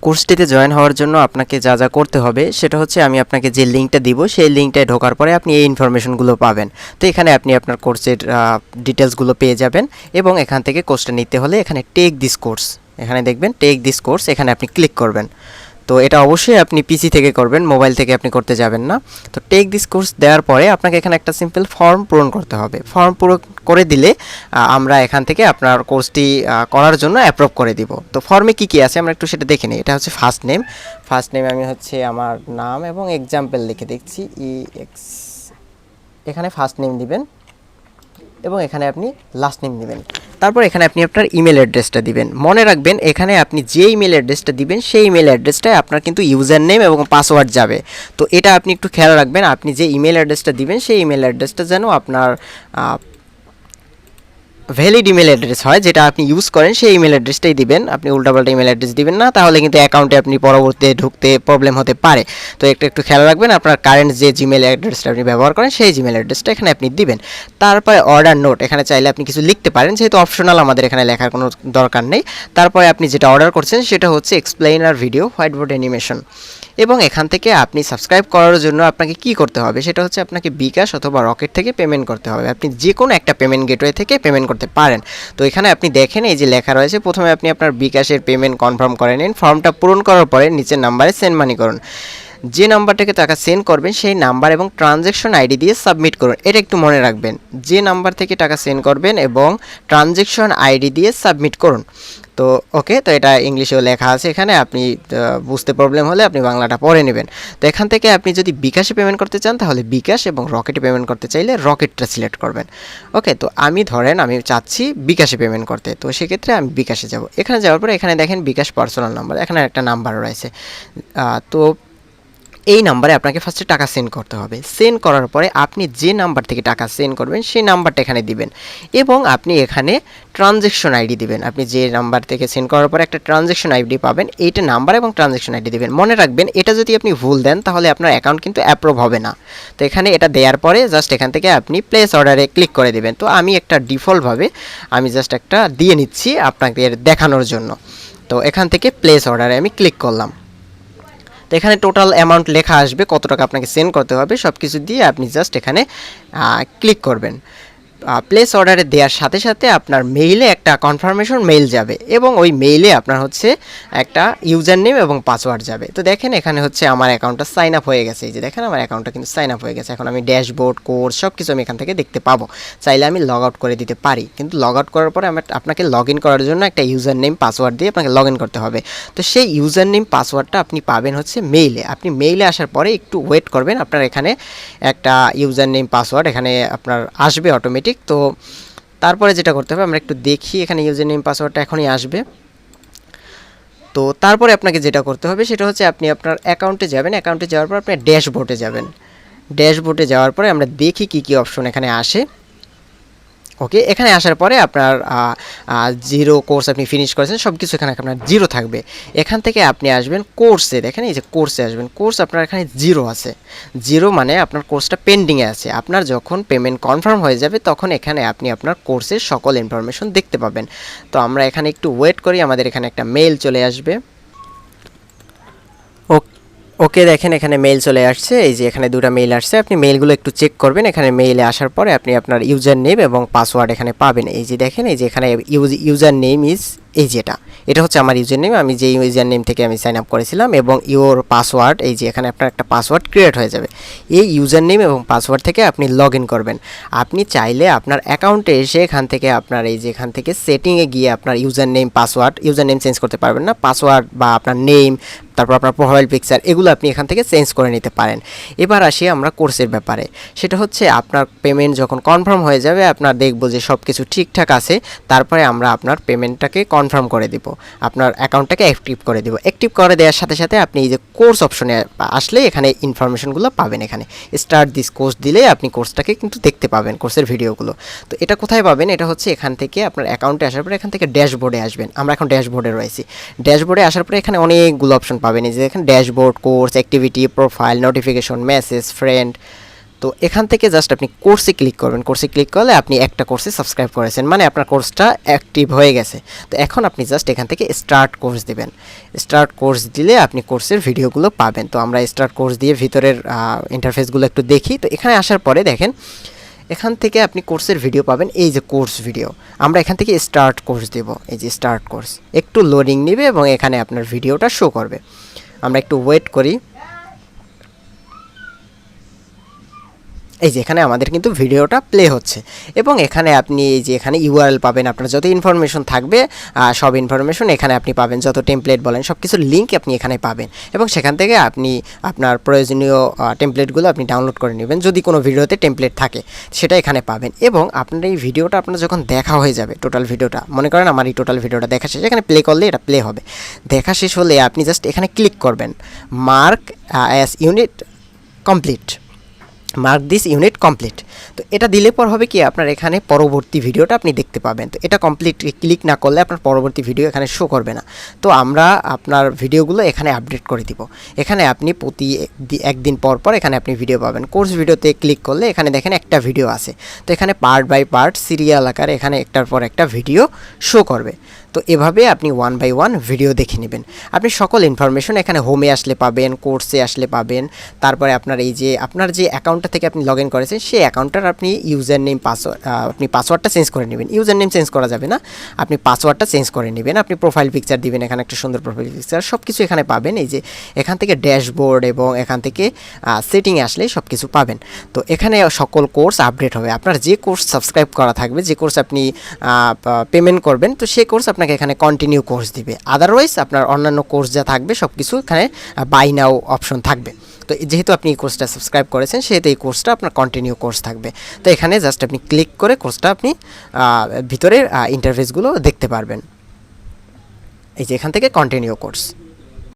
কোর্সটিতে join হওয়ার জন্য আপনাকে যা যা করতে হবে সেটা হচ্ছে আমি আপনাকে যে লিঙ্কটা দিব সেই লিঙ্কটায় ঢোকার পরে আপনি এই ইনফরমেশনগুলো পাবেন। তো এখানে আপনি আপনার কোর্সের ডিটেলসগুলো পেয়ে যাবেন এবং এখান থেকে কোর্সটা নিতে হলে এখানে টেক দিস কোর্স, এখানে দেখবেন টেক দিস কোর্স, এখানে আপনি ক্লিক করবেন। তো এটা অবশ্যই আপনি পিসি থেকে করবেন, মোবাইল থেকে আপনি করতে যাবেন না। তো টেক দিস কোর্স দেওয়ার পরে আপনাকে এখানে একটা সিম্পল ফর্ম পূরণ করতে হবে। ফর্ম পূরণ করে দিলে আমরা এখান থেকে আপনার কোর্সটি করার জন্য অ্যাপ্রুভ করে দিব। তো ফর্মে কি কি আছে আমরা একটু সেটা দেখে নিই। এটা হচ্ছে ফার্স্ট নেম, ফার্স্ট নেম আমি হচ্ছে আমার নাম এবং এক্সাম্পল লিখে দেখছি EX, এখানে ফার্স্ট নেম দিবেন এবং এখানে আপনি লাস্ট নেম দিবেন। তারপর এখানে আপনি আপনার ইমেল অ্যাড্রেসটা দিবেন। মনে রাখবেন এখানে আপনি যে ইমেল অ্যাড্রেসটা দিবেন সেই ইমেল অ্যাড্রেসটাই আপনার কিন্তু ইউজার নেম এবং পাসওয়ার্ড যাবে। তো এটা আপনি একটু খেয়াল রাখবেন, আপনি যে ইমেল অ্যাড্রেসটা দিবেন সেই ইমেল অ্যাড্রেসটা যেন আপনার ভ্যালিড ইমেল অ্যাড্রেস হয়, যেটা আপনি ইউজ করেন সেই ইমেল অ্যাড্রেসটাই দিবেন। আপনি উল্টাপাল্টা ইমেল অ্যাড্রেস দিবেন না, তাহলে কিন্তু অ্যাকাউন্টে আপনি পরবর্তীতে ঢুকতে প্রবলেম হতে পারে। তো একটু খেয়াল রাখবেন, আপনার কারেন্ট যে জিমেল অ্যাড্রেসটা আপনি ব্যবহার করেন সেই জিমেল অ্যাড্রেসটা এখানে আপনি দিবেন। তারপরে অর্ডার নোট, এখানে চাইলে আপনি কিছু লিখতে পারেন, যেহেতু অপশনাল আমাদের এখানে লেখার কোনো দরকার নেই। তারপরে আপনি যেটা অর্ডার করছেন সেটা হচ্ছে এক্সপ্লেইনার ভিডিও হোয়াইটবোর্ড অ্যানিমেশন। এবং এখান থেকে আপনি সাবস্ক্রাইব করার জন্য আপনাকে কি করতে হবে সেটা হচ্ছে আপনাকে বিকাশ অথবা রকেট থেকে পেমেন্ট করতে হবে। আপনি যে কোনো একটা পেমেন্ট গেটওয়ে থেকে পেমেন্ট করতে পারেন। তো এখানে আপনি দেখেন এই যে লেখা রয়েছে, প্রথমে আপনি আপনার বিকাশের পেমেন্ট কনফার্ম করে নিন। ফর্মটা পূরণ করার পরে নিচের নাম্বারে সেন্ড মানি করুন। যে নাম্বারটাকে টাকা সেন্ড করবেন সেই নাম্বার এবং ট্রানজ্যাকশন আইডি দিয়ে সাবমিট করুন। এটা একটু মনে রাখবেন, যে নাম্বার থেকে টাকা সেন্ড করবেন এবং ট্রানজ্যাকশন আইডি দিয়ে সাবমিট করুন। তো ওকে, তো এটা ইংলিশেও লেখা আছে এখানে, আপনি বুঝতে প্রবলেম হলে আপনি বাংলাটা পড়ে নেবেন। তো এখান থেকে আপনি যদি বিকাশে পেমেন্ট করতে চান তাহলে বিকাশ, এবং রকেটে পেমেন্ট করতে চাইলে রকেটটা সিলেক্ট করবেন। ওকে, তো আমি ধরেন আমি চাচ্ছি বিকাশে পেমেন্ট করতে, তো সেক্ষেত্রে আমি বিকাশে যাব। এখানে যাওয়ার পরে এখানে দেখেন বিকাশ পার্সোনাল নাম্বার, এখানে একটা নাম্বার রয়েছে। তো এই নাম্বারে আপনাকে ফার্স্টে টাকা সেন্ড করতে হবে। সেন্ড করার পরে আপনি যে নাম্বার থেকে টাকা সেন্ড করবেন সেই নাম্বারটা এখানে দিবেন এবং আপনি এখানে ট্রানজ্যাকশন আইডি দিবেন। আপনি যে নাম্বার থেকে সেন্ড করার পরে একটা ট্রানজ্যাকশন আইডি পাবেন, এইটা নাম্বার এবং ট্রানজ্যাকশন আইডি দিবেন। মনে রাখবেন এটা যদি আপনি ভুল দেন তাহলে আপনার অ্যাকাউন্ট কিন্তু অ্যাপ্রুভ হবে না। তো এখানে এটা দেওয়ার পরে জাস্ট এখান থেকে আপনি প্লেস অর্ডারে ক্লিক করে দিবেন। তো আমি একটা ডিফল্টভাবে আমি জাস্ট একটা দিয়ে নিচ্ছি আপনাদের দেখানোর জন্য। তো এখান থেকে প্লেস অর্ডারে আমি ক্লিক করলাম। তো এখানে টোটাল অ্যামাউন্ট লেখা আসবে, কত টাকা আপনাকে সেন্ড করতে হবে সব কিছু দিয়ে আপনি জাস্ট এখানে ক্লিক করবেন। প্লেস অর্ডারে দেওয়ার সাথে সাথে আপনার মেইলে একটা কনফার্মেশন মেইল যাবে এবং ওই মেইলে আপনার হচ্ছে একটা ইউজার নেম এবং পাসওয়ার্ড যাবে। তো দেখেন এখানে হচ্ছে আমার অ্যাকাউন্টটা সাইন আপ হয়ে গেছে। এই যে দেখেন আমার অ্যাকাউন্টটা কিন্তু সাইন আপ হয়ে গেছে। এখন আমি ড্যাশবোর্ড, কোর্স সব কিছু আমি এখান থেকে দেখতে পাবো। চাইলে আমি লগ আউট করে দিতে পারি, কিন্তু লগ আউট করার পরে আপনাকে লগ ইন করার জন্য একটা ইউজার নেম পাসওয়ার্ড দিয়ে আপনাকে লগ ইন করতে হবে। তো সেই ইউজার নেম পাসওয়ার্ডটা আপনি পাবেন হচ্ছে মেইলে। আপনি মেইলে আসার পরে একটু ওয়েট করবেন, আপনার এখানে একটা ইউজার নেম পাসওয়ার্ড এখানে আপনার আসবে অটোমেটিক। তো তারপরে যেটা করতে হবে আমরা একটু দেখি, এখানে ইউজার নেম পাসওয়ার্ডটা এখনই আসবে। তো তারপরে আপনাকে যেটা করতে হবে সেটা হচ্ছে আপনি আপনার অ্যাকাউন্টে যাবেন। অ্যাকাউন্টে যাওয়ার পর আপনি ড্যাশবোর্ডে যাবেন। ড্যাশবোর্ডে যাওয়ার পরে আমরা দেখি কি কি অপশন এখানে আসে। ওকে, এখানে আসার পরে আপনার জিরো কোর্স আপনি ফিনিশ করেছেন, সব কিছু এখানে আপনার জিরো থাকবে। এখান থেকে আপনি আসবেন কোর্সে, দেখেন এই যে কোর্সে আসবেন। কোর্স আপনার এখানে জিরো আছে, জিরো মানে আপনার কোর্সটা পেন্ডিংয়ে আছে। আপনার যখন পেমেন্ট কনফার্ম হয়ে যাবে তখন এখানে আপনি আপনার কোর্সের সকল ইনফরমেশন দেখতে পাবেন। তো আমরা এখানে একটু ওয়েট করি, আমাদের এখানে একটা মেইল চলে আসবে। ওকে, দেখেন এখানে মেইল চলে আসছে, এই যে এখানে দুটো মেইল আসছে। আপনি মেইলগুলো একটু চেক করবেন। এখানে মেইলে আসার পরে আপনি আপনার ইউজার নেম এবং পাসওয়ার্ড এখানে পাবেন। এই যে দেখেন এই যে এখানে ইউজার নেম ইজ, এই যেটা এটা হচ্ছে আমার ইউজার নেম, আমি যে ইউজার নেম থেকে আমি সাইন আপ করেছিলাম, এবং ইওর পাসওয়ার্ড, এই যে এখানে আপনার একটা পাসওয়ার্ড ক্রিয়েট হয়ে যাবে। এই ইউজার নেম এবং পাসওয়ার্ড থেকে আপনি লগ ইন করবেন। আপনি চাইলে আপনার অ্যাকাউন্টে এসে এখান থেকে আপনার এই যে এখান থেকে সেটিংয়ে গিয়ে আপনার user name password, user name change করতে পারবেন না, পাসওয়ার্ড বা আপনার নেম, তারপর আপনার প্রোফাইল পিকচার, এগুলো আপনি এখান থেকে চেঞ্জ করে নিতে পারেন। এবার আসি আমরা কোর্সের ব্যাপারে। সেটা হচ্ছে আপনার পেমেন্ট যখন কনফার্ম হয়ে যাবে, আপনার দেখব যে সব কিছু ঠিকঠাক আছে, তারপরে আমরা আপনার পেমেন্টটাকে কনফার্ম করে দিব, আপনার অ্যাকাউন্টটাকে অ্যাক্টিভ করে দিব। অ্যাক্টিভ করে দেওয়ার সাথে সাথে আপনি এই যে কোর্স অপশনে আসলে এখানে ইনফরমেশনগুলো পাবেন। এখানে স্টার্ট দিস কোর্স দিলে আপনি কোর্সটাকে কিন্তু দেখতে পাবেন, কোর্সের ভিডিওগুলো। তো এটা কোথায় পাবেন? এটা হচ্ছে এখান থেকে আপনার অ্যাকাউন্টে আসার পরে এখান থেকে ড্যাশবোর্ডে আসবেন। আমরা এখন ড্যাশবোর্ডে রয়েছি। ড্যাশবোর্ডে আসার পরে এখানে অনেকগুলো অপশন পাবেন। এই যে এখানে dashboard, course, activity, profile, notification, message, friend, তো এখান থেকে জাস্ট আপনি কোর্সে ক্লিক করবেন। কোর্সে ক্লিক করলে আপনি একটা কোর্সে সাবস্ক্রাইব করেছেন, মানে আপনার কোর্সটা অ্যাক্টিভ হয়ে গেছে। তো এখন আপনি জাস্ট এখান থেকে স্টার্ট কোর্স দিবেন। স্টার্ট কোর্স দিলে আপনি কোর্সের ভিডিওগুলো পাবেন। তো আমরা স্টার্ট কোর্স দিয়ে ভিতরের ইন্টারফেসগুলো একটু দেখি। তো এখানে আসার পরে দেখেন এখান থেকে আপনি কোর্সের ভিডিও পাবেন, এই যে কোর্স ভিডিও। আমরা এখান থেকে স্টার্ট কোর্স দেব, এই যে স্টার্ট কোর্স। একটু লোডিং নেবে এবং এখানে আপনার ভিডিওটা শো করবে। আমরা একটু ওয়েট করি। এই যে এখানে আমাদের কিন্তু ভিডিওটা প্লে হচ্ছে এবং এখানে আপনি এই যে এখানে ইউআরএল পাবেন, আপনার যত ইনফরমেশন থাকবে সব ইনফরমেশন এখানে আপনি পাবেন, যত টেমপ্লেট বলেন সব কিছুর লিঙ্ক আপনি এখানে পাবেন এবং সেখান থেকে আপনি আপনার প্রয়োজনীয় টেমপ্লেটগুলো আপনি ডাউনলোড করে নেবেন। যদি কোনো ভিডিওতে টেমপ্লেট থাকে সেটা এখানে পাবেন এবং আপনার এই ভিডিওটা আপনার যখন দেখা হয়ে যাবে, টোটাল ভিডিওটা মনে করেন আমার এই টোটাল ভিডিওটা দেখা শেষ, এখানে প্লে করলে এটা প্লে হবে। দেখা শেষ হলে আপনি জাস্ট এখানে ক্লিক করবেন, mark as unit complete, mark this unit complete. তো এটা দিলে পর হবে কি আপনার এখানে পরবর্তী ভিডিওটা আপনি দেখতে পাবেন। তো এটা কমপ্লিট ক্লিক না করলে আপনার পরবর্তী ভিডিও এখানে শো করবে না। তো আমরা আপনার ভিডিওগুলো এখানে আপডেট করে দিব। এখানে আপনি প্রতি একদিন পর পর এখানে আপনি ভিডিও পাবেন। কোর্স ভিডিওতে ক্লিক করলে এখানে দেখেন একটা ভিডিও আছে। তো এখানে পার্ট বাই পার্ট সিরিয়াল আকারে এখানে একটার পর একটা ভিডিও শো করবে। তো এভাবে আপনি ওয়ান বাই ওয়ান ভিডিও দেখে নেবেন। আপনি সকল ইনফরমেশন এখানে হোমে আসলে পাবেন, কোর্সে আসলে পাবেন। তারপরে আপনার এই যে আপনার যে অ্যাকাউন্টটা থেকে আপনি লগ ইন করেছেন সেই অ্যাকাউন্টটার আপনি ইউজার নেম পাসওয়ার্ড আপনি পাসওয়ার্ডটা চেঞ্জ করে নেবেন। ইউজার নেম চেঞ্জ করা যাবে না, আপনি পাসওয়ার্ডটা চেঞ্জ করে নেবেন। আপনি প্রোফাইল পিকচার দিবেন, এখানে একটা সুন্দর প্রোফাইল পিকচার, সব কিছু এখানে পাবেন। এই যে এখান থেকে ড্যাশবোর্ড এবং এখান থেকে সেটিংয়ে আসলে সব কিছু পাবেন। তো এখানে সকল কোর্স আপডেট হবে। আপনার যে কোর্স সাবস্ক্রাইব করা থাকবে, যে কোর্স আপনি পেমেন্ট করবেন, তো সেই কোর্স আপনাকে এখানে কন্টিনিউ কোর্স দিবে। আদারওয়াইজ আপনার অন্যান্য কোর্স যা থাকবে সব কিছু এখানে বাই নাও অপশন থাকবে। তো যেহেতু আপনি এই কোর্সটা সাবস্ক্রাইব করেছেন সেহেতু এই কোর্সটা আপনার কন্টিনিউ কোর্স থাকবে। তো এখানে জাস্ট আপনি ক্লিক করে কোর্সটা আপনি ভিতরের ইন্টারফেসগুলো দেখতে পারবেন। এই যে এখান থেকে কন্টিনিউ কোর্স।